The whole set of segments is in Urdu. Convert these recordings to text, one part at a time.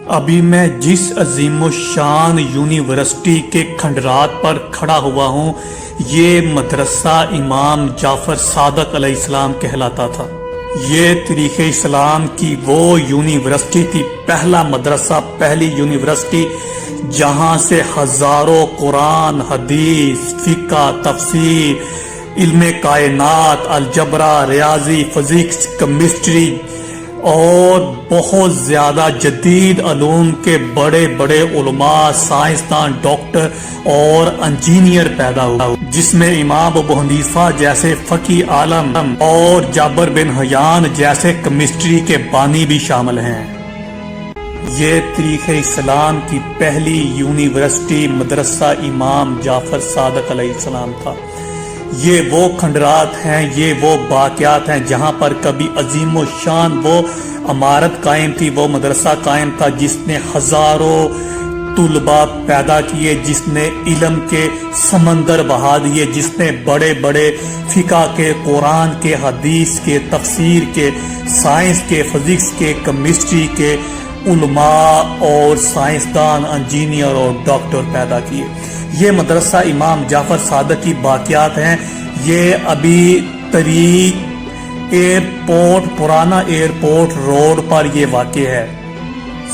ابھی میں جس عظیم الشان یونیورسٹی کے کھنڈرات پر کھڑا ہوا ہوں یہ مدرسہ امام جعفر صادق علیہ السلام کہلاتا تھا۔ یہ تاریخ اسلام کی وہ یونیورسٹی تھی، پہلا مدرسہ، پہلی یونیورسٹی جہاں سے ہزاروں قرآن، حدیث، فقہ، تفسیر، علم کائنات، الجبرا، ریاضی، فزکس، کیمسٹری اور بہت زیادہ جدید علوم کے بڑے بڑے علماء، سائنسدان، ڈاکٹر اور انجینئر پیدا ہوئے، جس میں امام ابو حنیفہ جیسے فقیہ عالم اور جابر بن حیان جیسے کیمسٹری کے بانی بھی شامل ہیں۔ یہ تاریخ اسلام کی پہلی یونیورسٹی مدرسہ امام جعفر صادق علیہ السلام تھا۔ یہ وہ کھنڈرات ہیں، یہ وہ واقعات ہیں جہاں پر کبھی عظیم و شان وہ عمارت قائم تھی، وہ مدرسہ قائم تھا جس نے ہزاروں طلباء پیدا کیے، جس نے علم کے سمندر بہا دیے، جس نے بڑے بڑے فقہ کے، قرآن کے، حدیث کے، تفسیر کے، سائنس کے، فزکس کے، کیمسٹری کے علماء اور سائنسدان، انجینئر اور ڈاکٹر پیدا کیے۔ یہ مدرسہ امام جعفر صادق کی باقیات ہیں۔ یہ ابھی طریق ایئرپورٹ، پرانا ایئرپورٹ روڈ پر یہ واقع ہے۔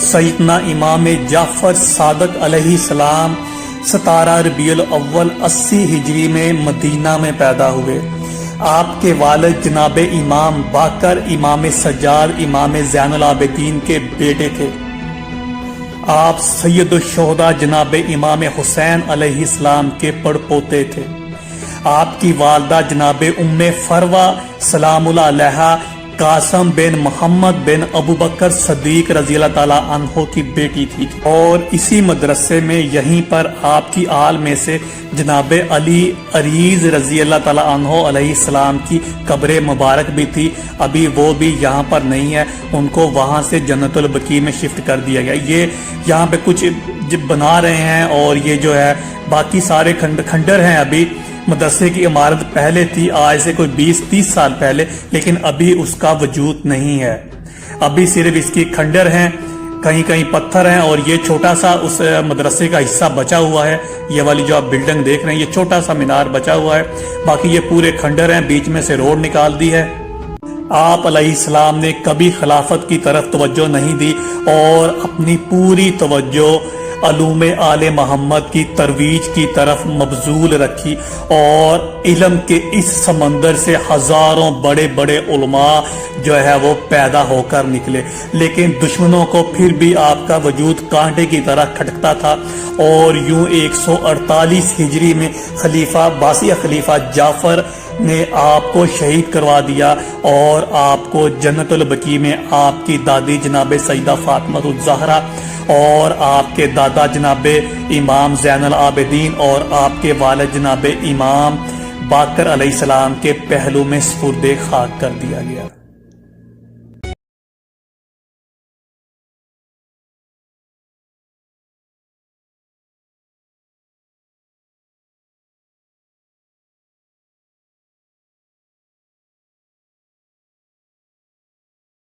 سیدنا امام جعفر صادق علیہ السلام 17 ربیع الاول 80 ہجری میں مدینہ میں پیدا ہوئے۔ آپ کے والد جناب امام باقر، امام سجاد، امام زین العابدین کے بیٹے تھے۔ آپ سید الشہداء جناب امام حسین علیہ السلام کے پڑپوتے تھے۔ آپ کی والدہ جناب ام فروہ سلام اللہ علیہا قاسم بن محمد بن ابو بکر صدیق رضی اللہ تعالیٰ عنہ کی بیٹی تھی، اور اسی مدرسے میں یہیں پر آپ کی آل میں سے جناب علی عریض رضی اللہ تعالیٰ عنہ علیہ السلام کی قبر مبارک بھی تھی۔ ابھی وہ بھی یہاں پر نہیں ہے، ان کو وہاں سے جنت البقیع میں شفٹ کر دیا گیا۔ یہ یہاں پہ کچھ بنا رہے ہیں، اور یہ جو ہے باقی سارے کھنڈر ہیں۔ ابھی مدرسے کی عمارت پہلے تھی، آج سے کوئی 20-30 سال پہلے، لیکن ابھی اس کا وجود نہیں ہے۔ ابھی صرف اس کی کھنڈر ہیں، کہیں کہیں پتھر ہیں، اور یہ چھوٹا سا اس مدرسے کا حصہ بچا ہوا ہے۔ یہ والی جو آپ بلڈنگ دیکھ رہے ہیں، یہ چھوٹا سا مینار بچا ہوا ہے، باقی یہ پورے کھنڈر ہیں، بیچ میں سے روڈ نکال دی ہے۔ آپ علیہ السلام نے کبھی خلافت کی طرف توجہ نہیں دی، اور اپنی پوری توجہ علوم آل محمد کی ترویج کی طرف مبذول رکھی، اور علم کے اس سمندر سے ہزاروں بڑے بڑے علماء جو ہے وہ پیدا ہو کر نکلے۔ لیکن دشمنوں کو پھر بھی آپ کا وجود کانٹے کی طرح کھٹکتا تھا، اور یوں 148 ہجری میں خلیفہ باسیہ خلیفہ جعفر نے آپ کو شہید کروا دیا، اور آپ کو جنت البقیع میں آپ کی دادی جناب سیدہ فاطمہ الزہرا اور آپ کے دادا جناب امام زین العابدین اور آپ کے والد جناب امام باقر علیہ السلام کے پہلو میں سپرد خاک کر دیا گیا۔